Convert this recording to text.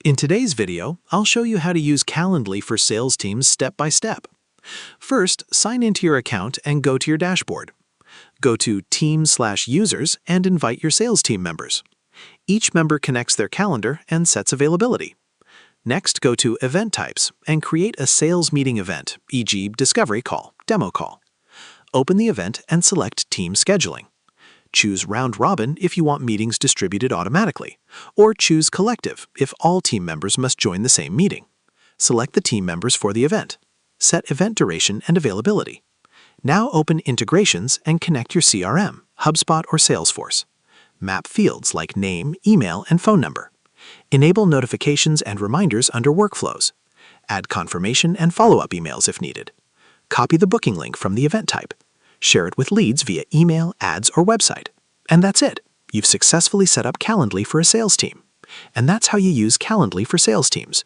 In today's video, I'll show you how to use Calendly for sales teams step by step. First, sign into your account and go to your dashboard. Go to Team/Users and invite your sales team members. Each member connects their calendar and sets availability. Next, go to Event Types and create a sales meeting event, e.g. Discovery Call, Demo Call. Open the event and select Team Scheduling. Choose Round Robin if you want meetings distributed automatically, or choose Collective if all team members must join the same meeting. Select the team members for the event. Set event duration and availability. Now open Integrations and connect your CRM, HubSpot or Salesforce. Map fields like name, email, and phone number. Enable notifications and reminders under Workflows. Add confirmation and follow-up emails if needed. Copy the booking link from the event type. Share it with leads via email, ads, or website. And that's it. You've successfully set up Calendly for a sales team. And that's how you use Calendly for sales teams.